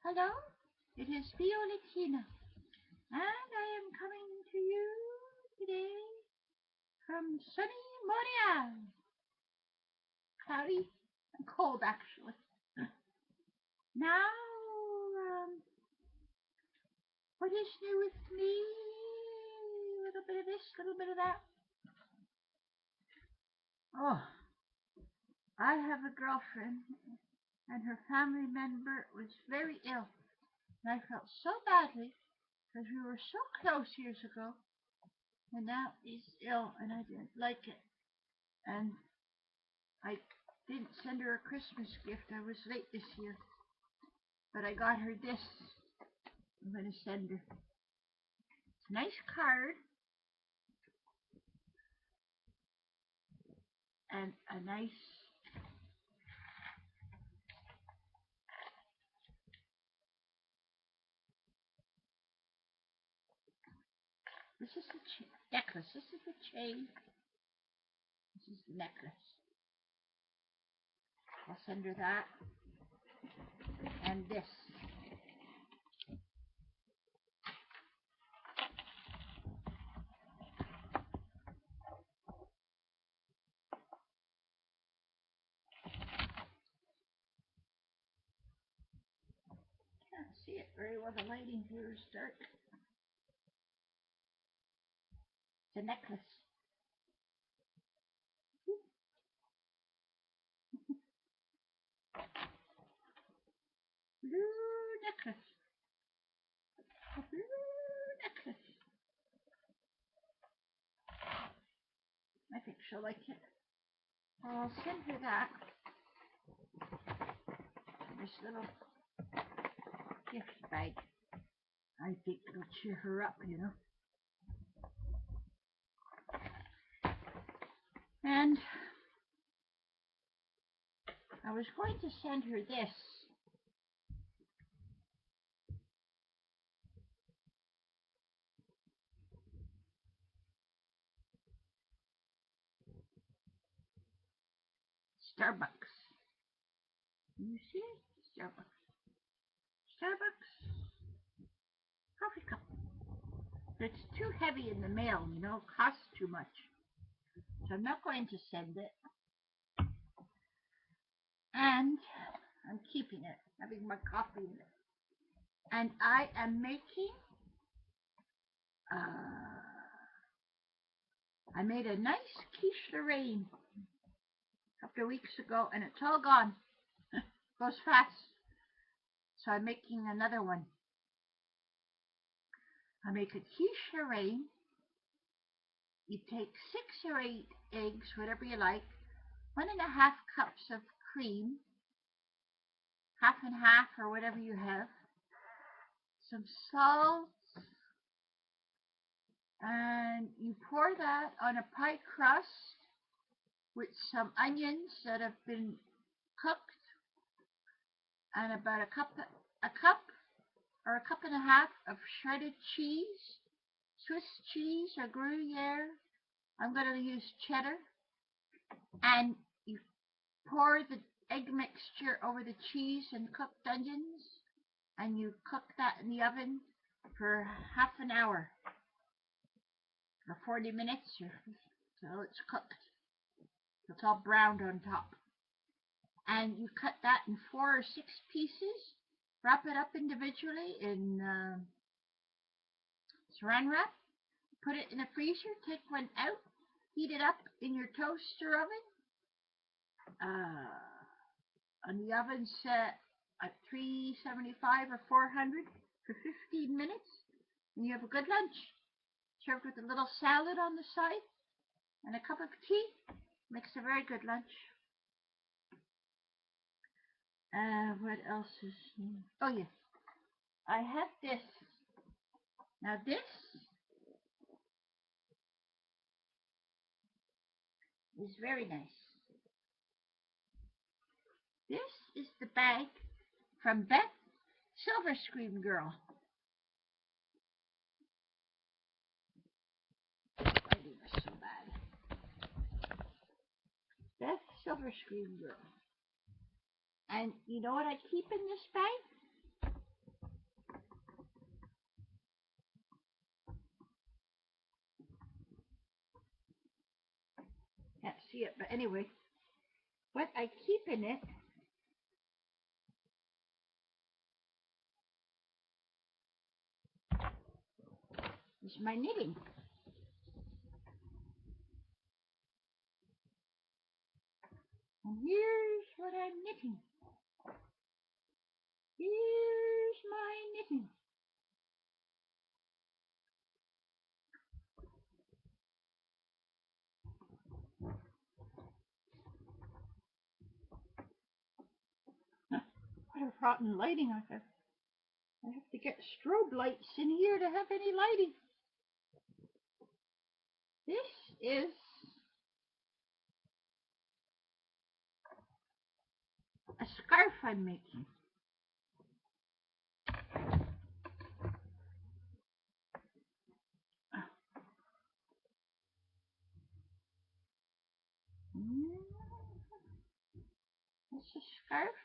Hello, it is Violetina, and I am coming to you today from sunny Montreal. Cloudy and cold, actually. Now, what is new with me? A little bit of this, a little bit of that. Oh, I have a girlfriend, and her family member was very ill, and I felt so badly because we were so close years ago, and now he's ill, and I didn't like it. And I didn't send her a Christmas gift. I was late this year. But I got her this. I'm going to send her. It's a nice card and a nice. This is the necklace. This is the chain. This is the necklace. I'll send her that. And this. Can't see it very well. The lighting here is dark. It's a necklace. Blue necklace. A blue necklace. I think she'll like it. I'll send her that. This little gift bag. I think it'll cheer her up, you know. And I was going to send her this. Starbucks. You see it? Starbucks. Starbucks coffee cup. But it's too heavy in the mail, you know, it costs too much. So I'm not going to send it. And I'm keeping it, having my coffee in it. And I am making, I made a nice quiche Lorraine a couple of weeks ago, and it's all gone. Goes fast. So I'm making another one. I make a quiche Lorraine. You take 6 or 8 eggs, whatever you like, 1.5 cups of cream, half and half or whatever you have, some salt, and you pour that on a pie crust with some onions that have been cooked, and about a cup or a cup and a half of shredded cheese, Swiss cheese or Gruyere. I'm going to use cheddar, and you pour the egg mixture over the cheese and cooked onions, and you cook that in the oven for half an hour or 40 minutes until it's cooked. It's all browned on top. And you cut that in 4 or 6 pieces, wrap it up individually in saran wrap, put it in the freezer, take one out, heat it up in your toaster oven. On the oven set at 375 or 400 for 15 minutes, and you have a good lunch. Served with a little salad on the side and a cup of tea. Makes a very good lunch. What else is new? Oh, yes. I have this. Now, this is very nice. This is the bag from Beth Silver Screen Girl. Writing is so bad. Beth Silver Screen Girl. And you know what I keep in this bag? see it, but anyway, what I keep in it is my knitting. And here's what I'm knitting. Here's my knitting. What a rotten lighting I have. I have to get strobe lights in here to have any lighting. This is a scarf I'm making. It's a scarf.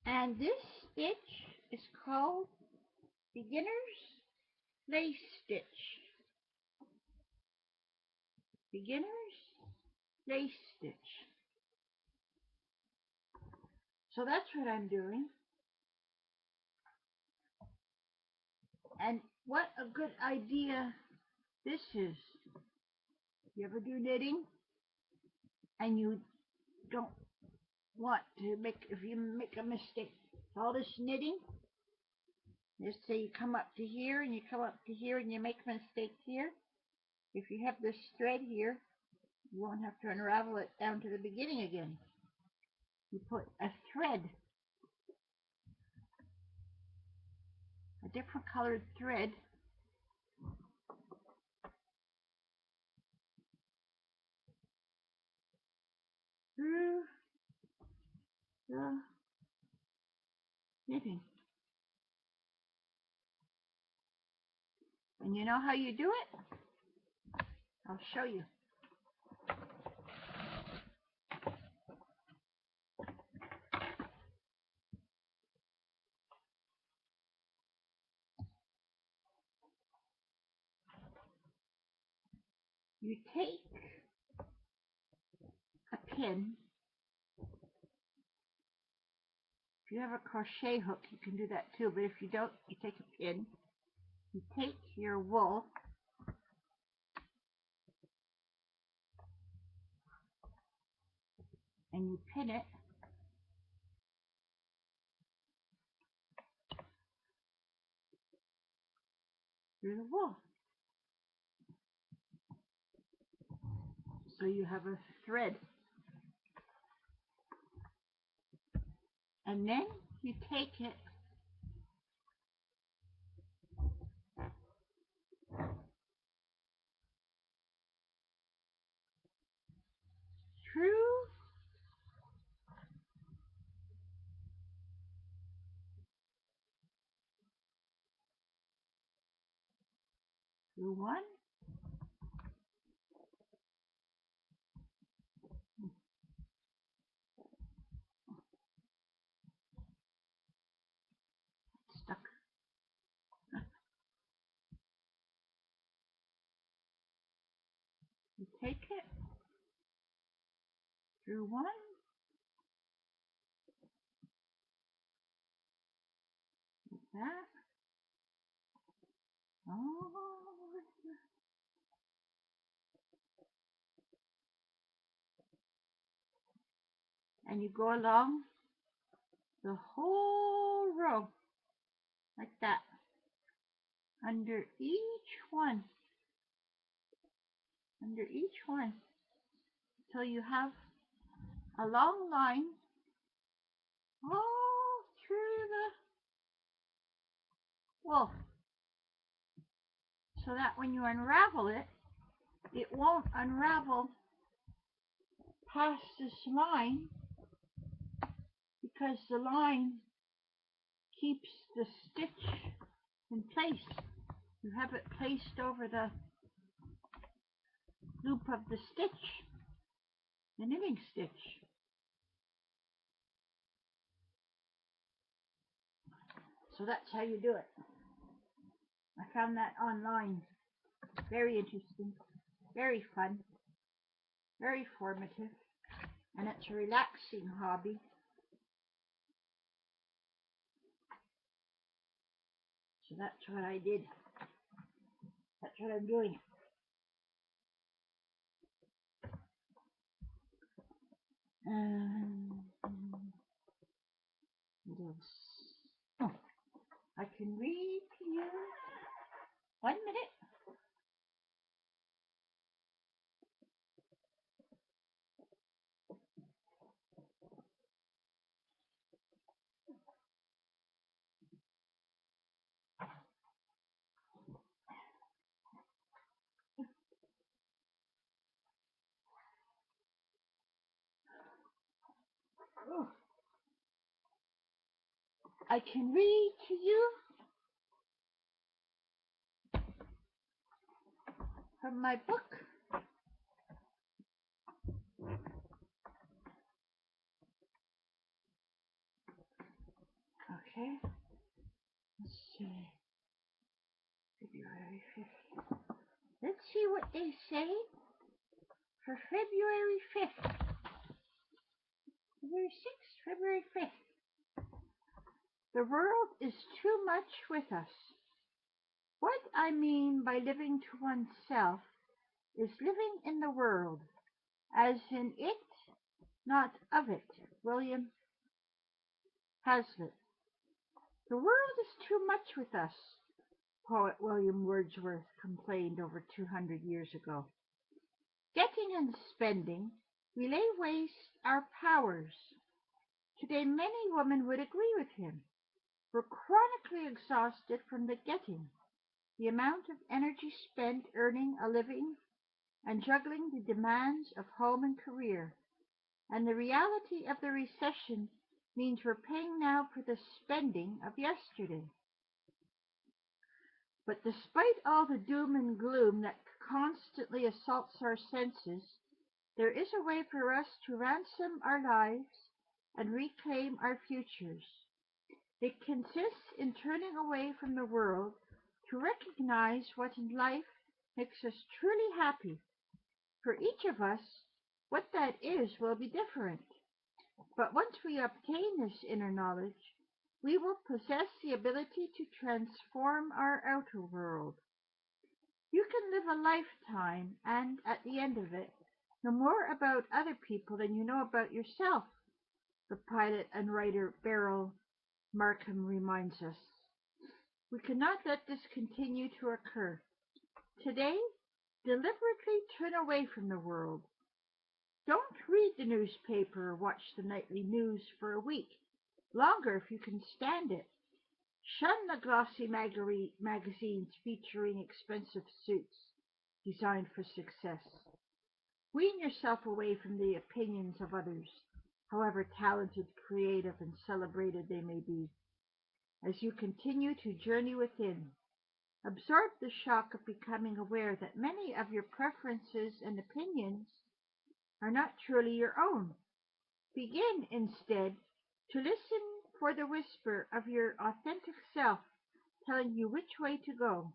And this stitch is called Beginner's Lace Stitch. Beginner's Lace Stitch. So that's what I'm doing. And what a good idea this is. You ever do knitting and you don't want to if you make a mistake, all this knitting, let's say you come up to here and you come up to here and you make a mistake here. If you have this thread here, you won't have to unravel it down to the beginning again. You put a thread, a different colored thread, through the knitting. And you know how you do it? I'll show you. You take a pin. If you have a crochet hook, you can do that too, but if you don't, you take a pin. You take your wool, and you pin it through the wool. So you have a thread. And then you take it through one, stuck. You take it through one, like that. Oh, and you go along the whole row like that, under each one, until you have a long line all through the wool, so that when you unravel it, it won't unravel past this line, because the line keeps the stitch in place. You have it placed over the loop of the stitch, the knitting stitch. So that's how you do it. I found that online. Very interesting, very fun, very formative, and it's a relaxing hobby. So that's what I did. That's what I'm doing. What else? Oh, I can read to you. 1 minute. Oh, I can read to you from my book. Okay. Let's see. February 5th. Let's see what they say for February 5th. February 6th, February 5th. The world is too much with us. What I mean by living to oneself is living in the world, as in it, not of it. William Hazlitt. The world is too much with us, poet William Wordsworth complained over 200 years ago. Getting and spending, we lay waste our powers. Today many women would agree with him. We're chronically exhausted from the getting, the amount of energy spent earning a living and juggling the demands of home and career. And the reality of the recession means we're paying now for the spending of yesterday. But despite all the doom and gloom that constantly assaults our senses, there is a way for us to ransom our lives and reclaim our futures. It consists in turning away from the world to recognize what in life makes us truly happy. For each of us, what that is will be different. But once we obtain this inner knowledge, we will possess the ability to transform our outer world. You can live a lifetime and, at the end of it, know more about other people than you know about yourself, the pilot and writer Beryl Markham reminds us. We cannot let this continue to occur. Today, deliberately turn away from the world. Don't read the newspaper or watch the nightly news for a week, longer if you can stand it. Shun the glossy magazines featuring expensive suits designed for success. Wean yourself away from the opinions of others, however talented, creative, and celebrated they may be. As you continue to journey within, absorb the shock of becoming aware that many of your preferences and opinions are not truly your own. Begin, instead, to listen for the whisper of your authentic self telling you which way to go.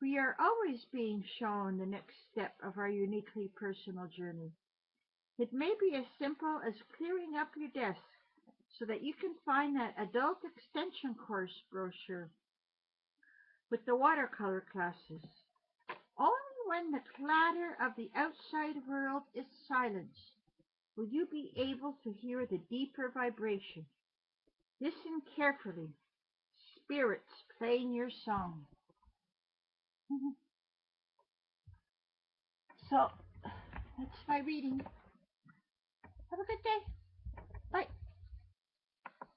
We are always being shown the next step of our uniquely personal journey. It may be as simple as clearing up your desk so that you can find that adult extension course brochure with the watercolor classes. Only when the clatter of the outside world is silenced will you be able to hear the deeper vibration. Listen carefully. Spirits playing your song. So, that's my reading. Have a good day.